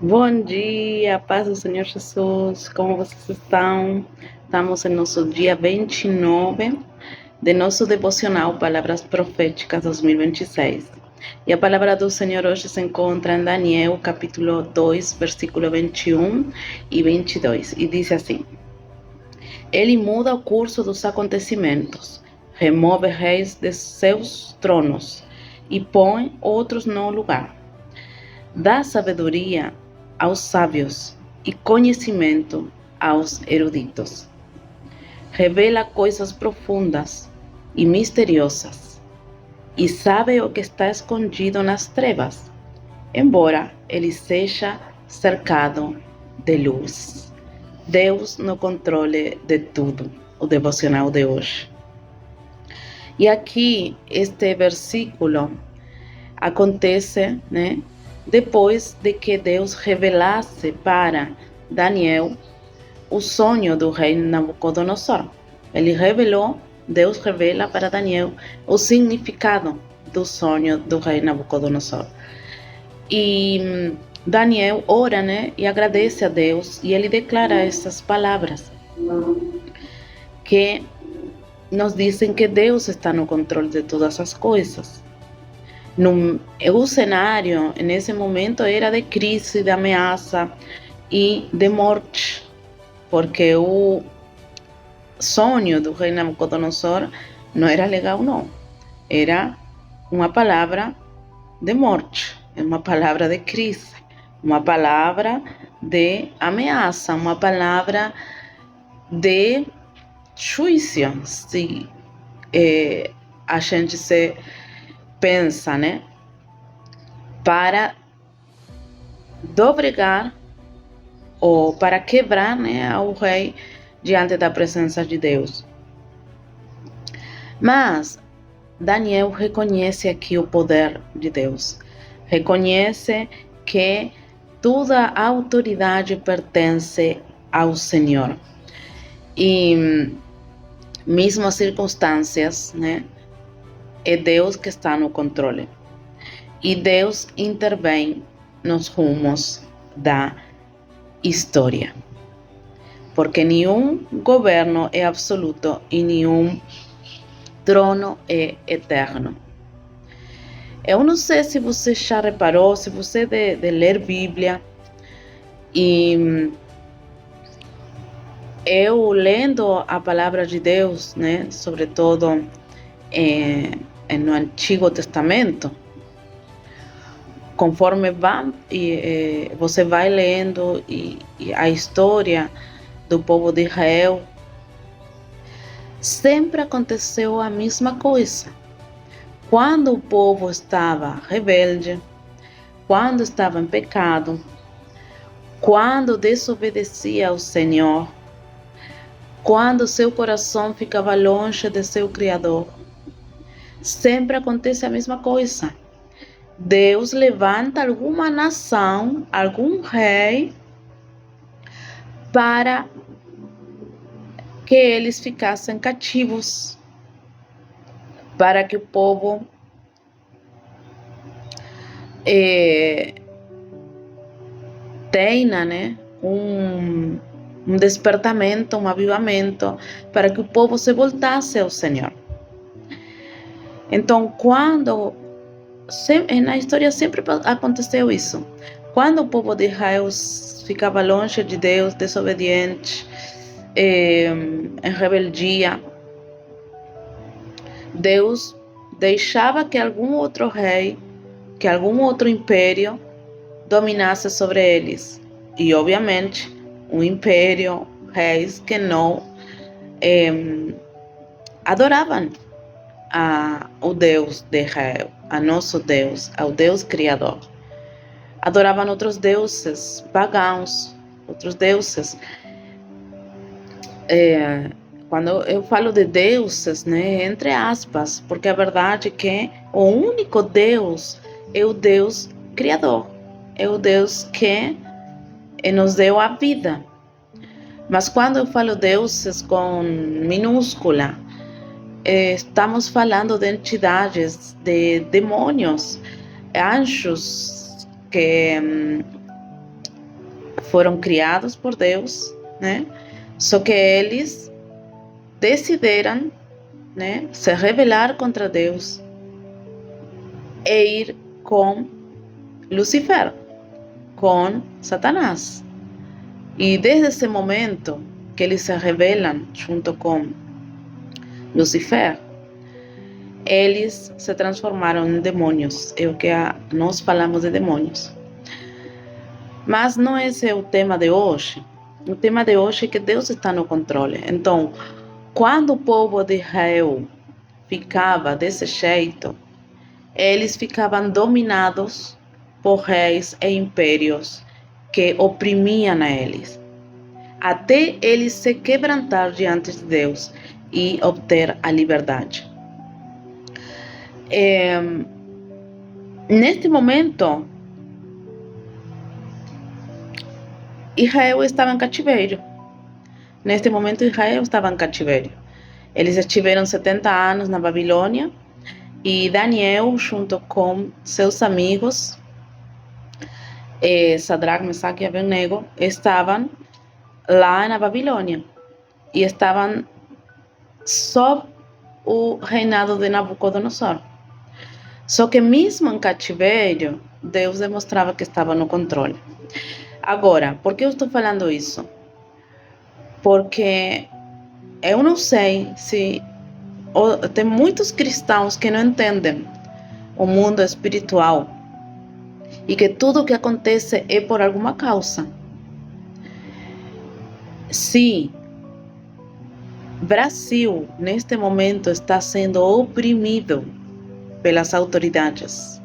Bom dia, paz do Senhor Jesus, como vocês estão? Estamos em nosso dia 29 de nosso devocional Palavras Proféticas 2026. E a palavra do Senhor hoje se encontra em Daniel, capítulo 2, versículo 21 e 22, e diz assim: Ele muda o curso dos acontecimentos, remove reis de seus tronos e põe outros no lugar. Dá sabedoria aos sábios e conhecimento aos eruditos. Revela coisas profundas e misteriosas, e sabe o que está escondido nas trevas, embora ele seja cercado de luz. Deus no controle de tudo, o devocional de hoje. E aqui, este versículo acontece, depois de que Deus revelasse para Daniel o sonho do rei Nabucodonosor. Deus revela para Daniel o significado do sonho do rei Nabucodonosor. E Daniel ora, e agradece a Deus, e ele declara essas palavras que nos dizem que Deus está no controle de todas as coisas. O cenário nesse momento era de crise, de ameaça e de morte, porque o sonho do rei Nabucodonosor não era legal, não. Era uma palavra de morte, uma palavra de crise, uma palavra de ameaça, uma palavra de juízo, se a gente se pensa, para dobregar ou para quebrar, ao rei diante da presença de Deus. Mas Daniel reconhece aqui o poder de Deus, reconhece que toda a autoridade pertence ao Senhor. E mesmo as circunstâncias, é Deus que está no controle. E Deus intervém nos rumos da história. Porque nenhum governo é absoluto e nenhum trono é eterno. Eu não sei se você já reparou, se você de ler Bíblia, e eu lendo a palavra de Deus, sobretudo no Antigo Testamento, conforme você vai lendo e a história do povo de Israel, sempre aconteceu a mesma coisa. Quando o povo estava rebelde, quando estava em pecado, quando desobedecia ao Senhor, quando seu coração ficava longe de seu Criador, sempre acontece a mesma coisa. Deus levanta alguma nação, algum rei, para que eles ficassem cativos, para que o povo tenha, um despertamento, um avivamento, para que o povo se voltasse ao Senhor. Então, na história sempre aconteceu isso. Quando o povo de Israel ficava longe de Deus, desobediente, em rebeldia, Deus deixava que algum outro rei, que algum outro império dominasse sobre eles. E, obviamente, um império, reis que não adoravam ao Deus de Israel, a nosso Deus, ao Deus Criador. Adoravam outros deuses pagãos, outros deuses. Quando eu falo de deuses, entre aspas, porque a verdade é que o único Deus é o Deus Criador, é o Deus que nos deu a vida. Mas quando eu falo deuses com minúscula, estamos falando de entidades, de demônios, anjos que foram criados por Deus, né? Só que eles decidiram, né, se rebelar contra Deus e ir com Lucifer, com Satanás. E desde esse momento que eles se rebelam junto com Lucifer, eles se transformaram em demônios. É o que nós falamos de demônios. Mas não esse é o tema de hoje. O tema de hoje é que Deus está no controle. Então, quando o povo de Israel ficava desse jeito, eles ficavam dominados por reis e impérios que oprimiam a eles, até eles se quebrantar diante de Deus e obter a liberdade. Neste momento, Israel estava em cativeiro. Neste momento, Israel estava em cativeiro. Eles estiveram 70 anos na Babilônia e Daniel, junto com seus amigos, Sadraque, Mesaque e Abednego, estavam lá na Babilônia e estavam sob o reinado de Nabucodonosor. Só que mesmo em cativeiro, Deus demonstrava que estava no controle. Agora, por que eu estou falando isso? Porque eu não sei se tem muitos cristãos que não entendem o mundo espiritual e que tudo o que acontece é por alguma causa. Se Brasil, neste momento, está sendo oprimido pelas autoridades,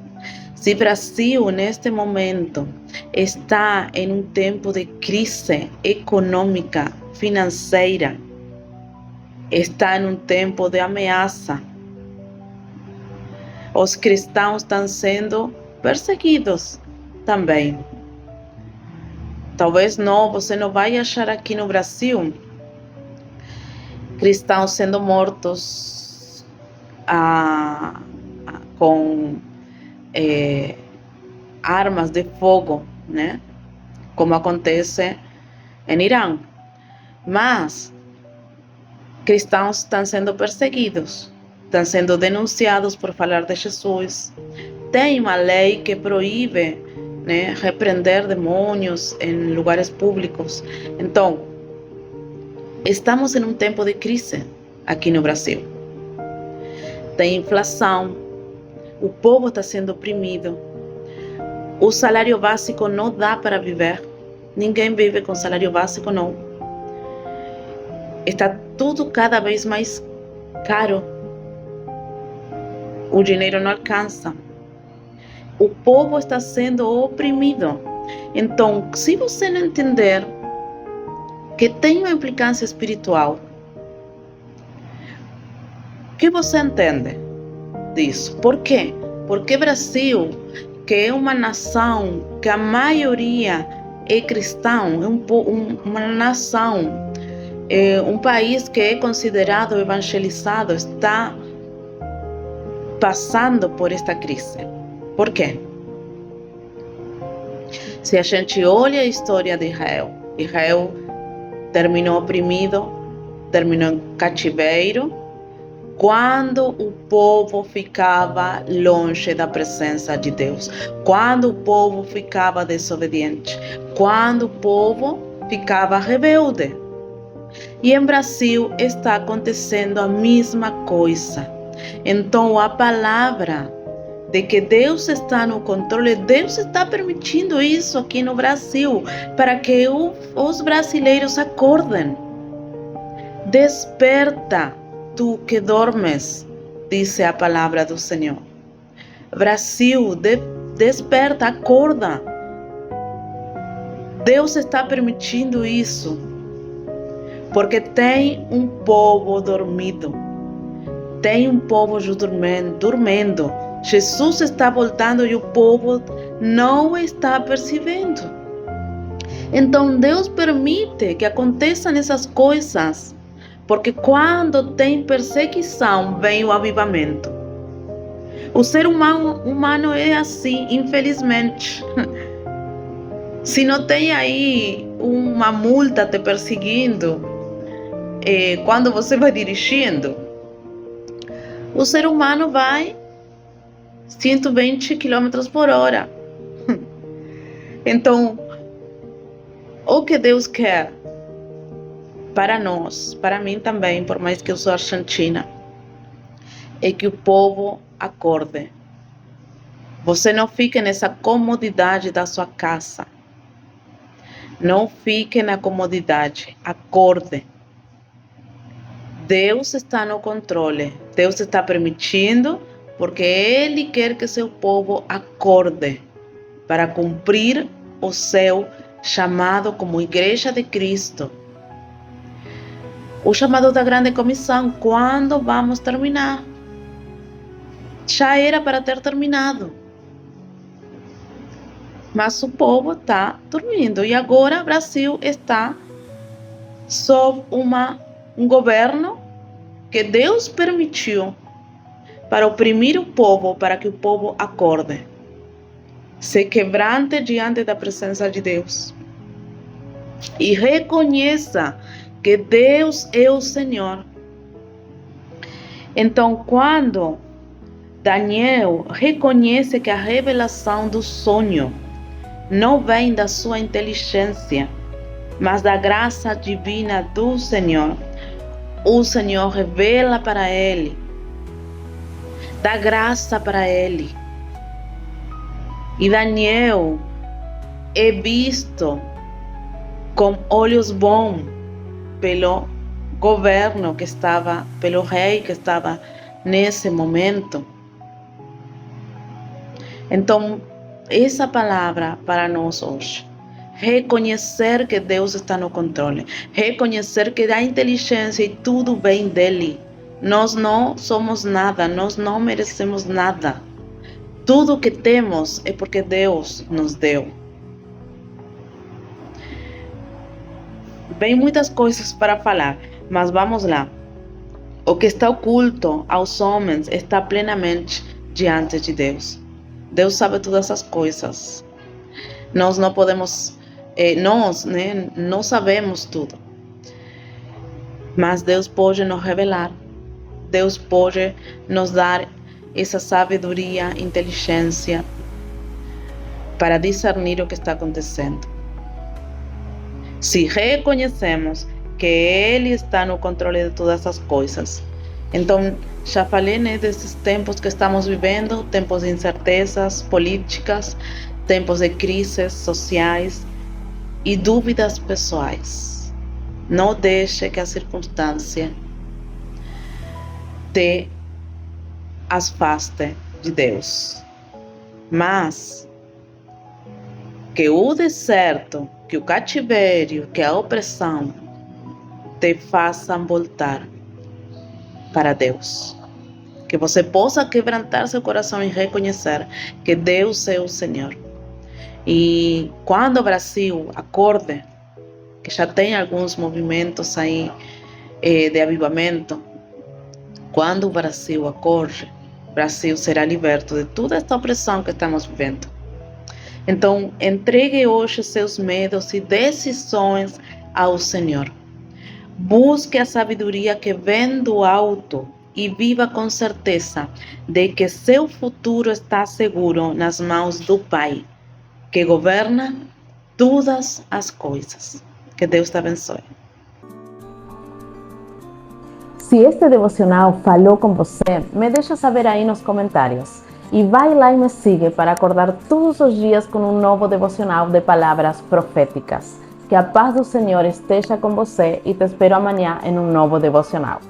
se Brasil, neste momento, está em um tempo de crise econômica, financeira, está em um tempo de ameaça, os cristãos estão sendo perseguidos também. Talvez você não vai achar aqui no Brasil cristãos sendo mortos com armas de fogo, né? Como acontece em Irã. Mas cristãos estão sendo perseguidos, estão sendo denunciados por falar de Jesus. Tem uma lei que proíbe, né, repreender demônios em lugares públicos. Então, estamos em um tempo de crise aqui no Brasil. Tem inflação, o povo está sendo oprimido, o salário básico não dá para viver, ninguém vive com salário básico, não. Está tudo cada vez mais caro, o dinheiro não alcança, o povo está sendo oprimido. Então, se você não entender que tem uma implicância espiritual, o que você entende disso? Por quê? Porque Brasil, que é uma nação que a maioria é cristão, é uma nação, um país que é considerado evangelizado, está passando por esta crise. Por quê? Se a gente olha a história de Israel, Israel terminou oprimido, terminou em cativeiro, quando o povo ficava longe da presença de Deus, quando o povo ficava desobediente, quando o povo ficava rebelde. E em Brasil está acontecendo a mesma coisa. Então a palavra de que Deus está no controle, Deus está permitindo isso aqui no Brasil, para que os brasileiros acordem. Desperta, tu que dormes, disse a palavra do Senhor. Brasil, desperta, acorda. Deus está permitindo isso, porque tem um povo dormido, tem um povo dormindo. Jesus está voltando e o povo não está percebendo. Então Deus permite que aconteçam essas coisas, porque quando tem perseguição, vem o avivamento. O ser humano é assim, infelizmente. Se não tem aí uma multa te perseguindo quando você vai dirigindo, o ser humano vai 120 km por hora. Então, o que Deus quer para nós, para mim também, por mais que eu sou argentina, é que o povo acorde. Você não fique nessa comodidade da sua casa. Não fique na comodidade. Acorde. Deus está no controle. Deus está permitindo, porque Ele quer que seu povo acorde para cumprir o seu chamado como Igreja de Cristo. O chamado da grande comissão, quando vamos terminar? Já era para ter terminado. Mas o povo está dormindo. E agora o Brasil está sob um governo que Deus permitiu para oprimir o povo, para que o povo acorde. Se quebrante diante da presença de Deus. E reconheça que Deus é o Senhor. Então, quando Daniel reconhece que a revelação do sonho não vem da sua inteligência, mas da graça divina do Senhor, o Senhor revela para ele, dá graça para ele. E Daniel é visto com olhos bons pelo governo que estava, pelo rei que estava nesse momento. Então, essa palavra para nós hoje, reconhecer que Deus está no controle, reconhecer que a inteligência e tudo vem dele. Nós não somos nada, nós não merecemos nada. Tudo que temos é porque Deus nos deu. Vem muitas coisas para falar, mas vamos lá. O que está oculto aos homens está plenamente diante de Deus. Deus sabe todas as coisas. Nós não podemos, não sabemos tudo. Mas Deus pode nos revelar. Deus pode nos dar essa sabedoria, inteligência para discernir o que está acontecendo. Se reconhecemos que Ele está no controle de todas as coisas. Então, já falei desses tempos que estamos vivendo, tempos de incertezas políticas, tempos de crises sociais e dúvidas pessoais. Não deixe que a circunstância te afaste de Deus. Mas que o deserto, que o cativeiro, que a opressão te façam voltar para Deus. Que você possa quebrantar seu coração e reconhecer que Deus é o Senhor. E quando o Brasil acorde, que já tem alguns movimentos aí de avivamento, quando o Brasil acorde, o Brasil será liberto de toda esta opressão que estamos vivendo. Então, entregue hoje seus medos e decisões ao Senhor. Busque a sabedoria que vem do alto e viva com certeza de que seu futuro está seguro nas mãos do Pai, que governa todas as coisas. Que Deus te abençoe. Se este devocional falou com você, me deixa saber aí nos comentários. E vai lá e me siga para acordar todos os dias com um novo devocional de palavras proféticas. Que a paz do Senhor esteja com você e te espero amanhã em um novo devocional.